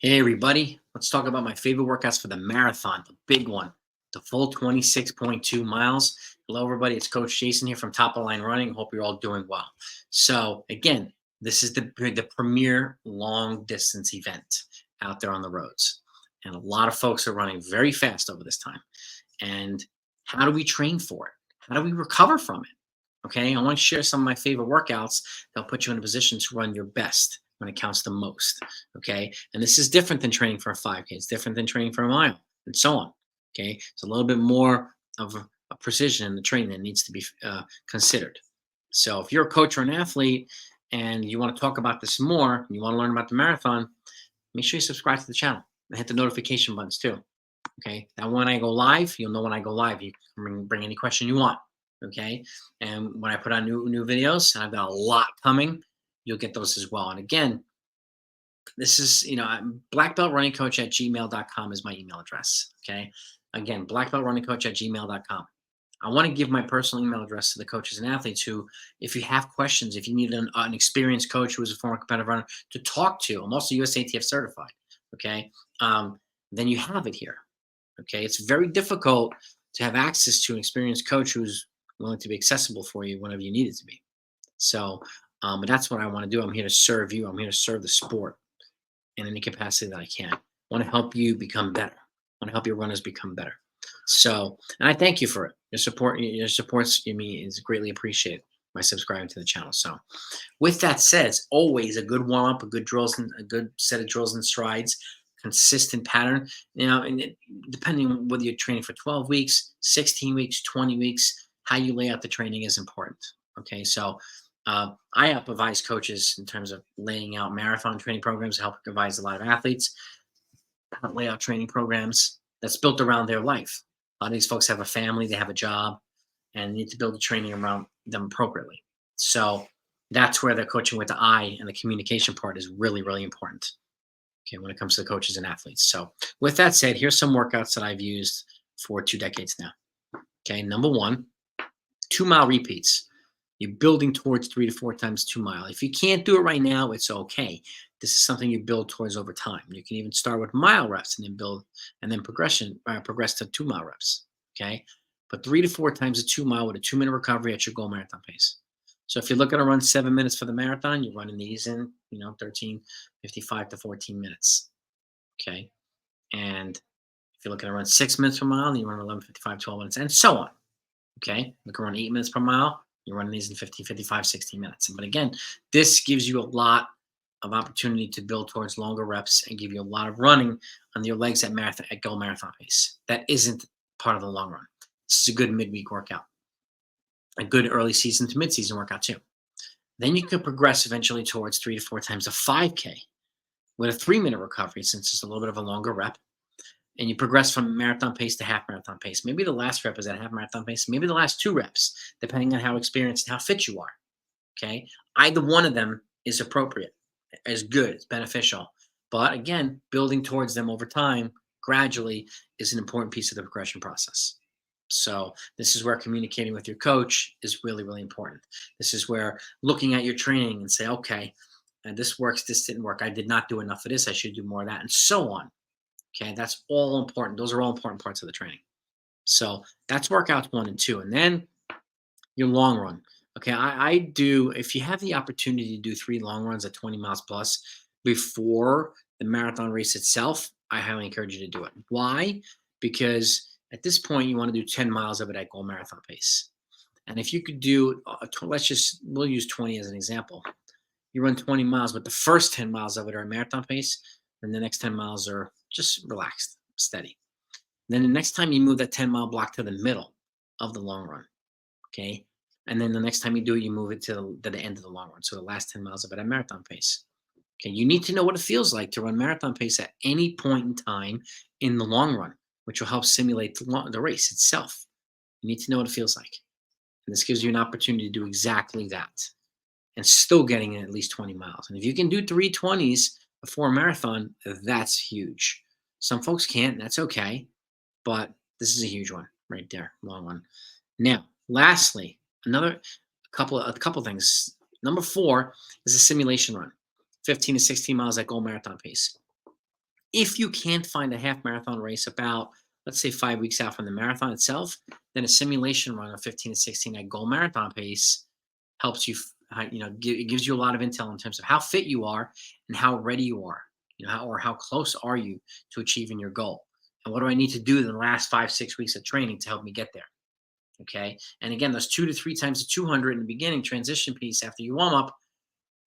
Hey everybody, let's talk about my favorite workouts for the marathon, the big one, the full 26.2 miles. Hello everybody, it's Coach Jason here from Top of the Line Running. Hope you're all doing well. So again, this is the premier long distance event out there on the roads. And a lot of folks are running very fast over this time. And how do we train for it? How do we recover from it? Okay, I want to share some of my favorite workouts that'll put you in a position to run your best when it counts the most. Okay, and this is different than training for a 5K. It's different than training for a mile, and so on. Okay, it's a little bit more of a precision in the training that needs to be considered. So if you're a coach or an athlete and you want to talk about this more, and you want to learn about the marathon, make sure you subscribe to the channel and hit the notification buttons too. Okay, that when I go live, you'll know when I go live. You can bring any question you want. Okay, and when I put on new videos, and I've got a lot coming, you'll get those as well. And again, this is, I'm blackbeltrunningcoach@gmail.com is my email address. Okay, again, blackbeltrunningcoach@gmail.com. I want to give my personal email address to the coaches and athletes who, if you have questions, if you need an experienced coach who is a former competitive runner to talk to, I'm also USATF certified. Okay, then you have it here. Okay, it's very difficult to have access to an experienced coach who's willing to be accessible for you whenever you need it to be. So, but that's what I want to do. I'm here to serve you. I'm here to serve the sport in any capacity that I can. I want to help you become better. I want to help your runners become better. So, and I thank you for it. Your supports me is greatly appreciated by subscribing to the channel. So, with that said, it's always a good warm up, a good drills, and a good set of drills and strides, consistent pattern. Depending on whether you're training for 12 weeks, 16 weeks, 20 weeks, how you lay out the training is important. Okay, so I help advise coaches in terms of laying out marathon training programs, help advise a lot of athletes how to lay out training programs that's built around their life. A lot of these folks have a family, they have a job, and need to build the training around them appropriately. So that's where the coaching with the eye and the communication part is really, really important. Okay, when it comes to the coaches and athletes. So with that said, here's some workouts that I've used for 2 decades now. Okay, number one, 2-mile repeats. You're building towards 3 to 4 times 2 mile. If you can't do it right now, it's okay. This is something you build towards over time. You can even start with mile reps and then build and then progress to 2-mile reps. Okay, but 3 to 4 times a 2 mile with a 2-minute recovery at your goal marathon pace. So if you're looking to run 7 minutes for the marathon, you're running these in 13:55 to 14 minutes. Okay, and if you're looking to run 6 minutes per mile, then you run 11:55, 12 minutes, and so on. Okay, you can run 8 minutes per mile. You're running these in 15, 55, 16 minutes. But again, this gives you a lot of opportunity to build towards longer reps and give you a lot of running on your legs at goal marathon pace. That isn't part of the long run. This is a good midweek workout, a good early season to mid-season workout too. Then you can progress eventually towards 3 to 4 times a 5K with a 3-minute recovery, since it's a little bit of a longer rep. And you progress from marathon pace to half marathon pace. Maybe the last rep is at half marathon pace. Maybe the last 2 reps, depending on how experienced and how fit you are. Okay, either one of them is appropriate, is good, it's beneficial. But again, building towards them over time, gradually, is an important piece of the progression process. So this is where communicating with your coach is really, really important. This is where looking at your training and say, okay, this works, this didn't work. I did not do enough of this. I should do more of that, and so on. Okay, that's all important. Those are all important parts of the training. So that's workouts 1 and 2. And then your long run. Okay, I do, if you have the opportunity to do 3 long runs at 20 miles plus before the marathon race itself, I highly encourage you to do it. Why? Because at this point, you want to do 10 miles of it at goal marathon pace. And if you could do, we'll use 20 as an example. You run 20 miles, but the first 10 miles of it are at marathon pace, and the next 10 miles are just relaxed, steady. Then the next time you move that 10-mile block to the middle of the long run, okay? And then the next time you do it, you move it to the end of the long run. So the last 10 miles of it at marathon pace. Okay, you need to know what it feels like to run marathon pace at any point in time in the long run, which will help simulate the race itself. You need to know what it feels like. And this gives you an opportunity to do exactly that and still getting in at least 20 miles. And if you can do 3:20s before a marathon, that's huge. Some folks can't, and that's okay. But this is a huge one right there, long one. Now, lastly, a couple things. Number 4 is a simulation run, 15 to 16 miles at goal marathon pace. If you can't find a half marathon race about, let's say, 5 weeks out from the marathon itself, then a simulation run of 15 to 16 at goal marathon pace helps you, it gives you a lot of intel in terms of how fit you are and how ready you are, how close are you to achieving your goal. And what do I need to do in the last 5, 6 weeks of training to help me get there? Okay. And again, those 2 to 3 times the 200 in the beginning transition piece after you warm up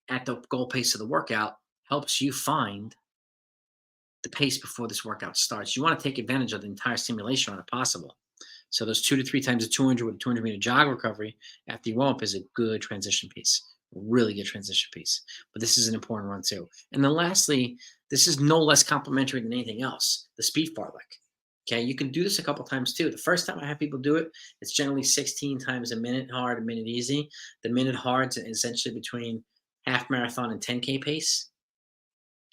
at the goal pace of the workout helps you find the pace before this workout starts. You want to take advantage of the entire simulation run if possible. So those 2 to 3 times the 200 with a 200-meter jog recovery after you warm up is a good transition piece, a really good transition piece. But this is an important one too. And then lastly, this is no less complimentary than anything else, the speed fartlek. Okay, you can do this a couple times too. The first time I have people do it, it's generally 16 times a minute hard, a minute easy. The minute hard's essentially between half marathon and 10K pace.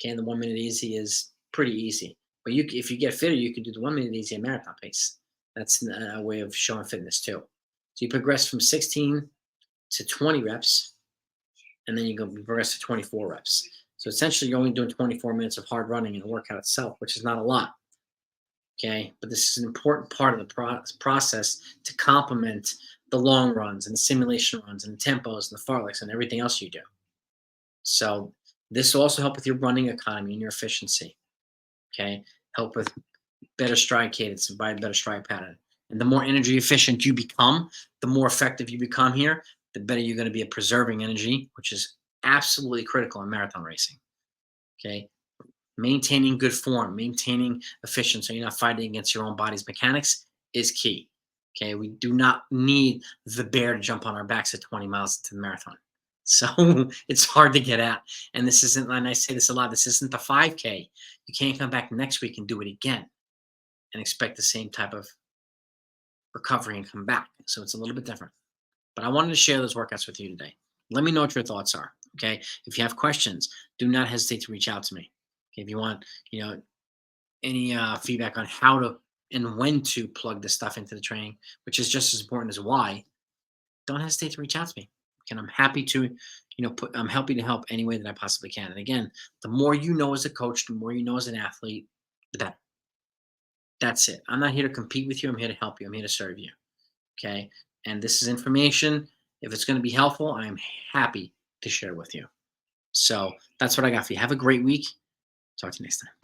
Okay, and the 1 minute easy is pretty easy. But if you get fitter, you can do the 1 minute easy at marathon pace. That's a way of showing fitness too. So you progress from 16 to 20 reps, and then you go progress to 24 reps. So essentially, you're only doing 24 minutes of hard running in the workout itself, which is not a lot. Okay, but this is an important part of the process to complement the long runs and the simulation runs and the tempos and the fartleks and everything else you do. So this will also help with your running economy and your efficiency. Okay, help with better stride cadence and by a better stride pattern. And the more energy efficient you become, the more effective you become here, the better you're going to be at preserving energy, which is absolutely critical in marathon racing. Okay, maintaining good form, maintaining efficiency, so you're not fighting against your own body's mechanics is key. Okay, we do not need the bear to jump on our backs at 20 miles into the marathon. So it's hard to get at. And this isn't, and I say this a lot, this isn't the 5K. You can't come back next week and do it again and expect the same type of recovery and come back. So it's a little bit different. But I wanted to share those workouts with you today. Let me know what your thoughts are. Okay. If you have questions, do not hesitate to reach out to me. Okay, if you want, any feedback on how to and when to plug this stuff into the training, which is just as important as why, don't hesitate to reach out to me. And I'm happy to, I'm happy to help any way that I possibly can. And again, the more you know as a coach, the more you know as an athlete, the better. That's it. I'm not here to compete with you. I'm here to help you. I'm here to serve you. Okay. And this is information. If it's going to be helpful, I am happy to share with you. So that's what I got for you. Have a great week. Talk to you next time.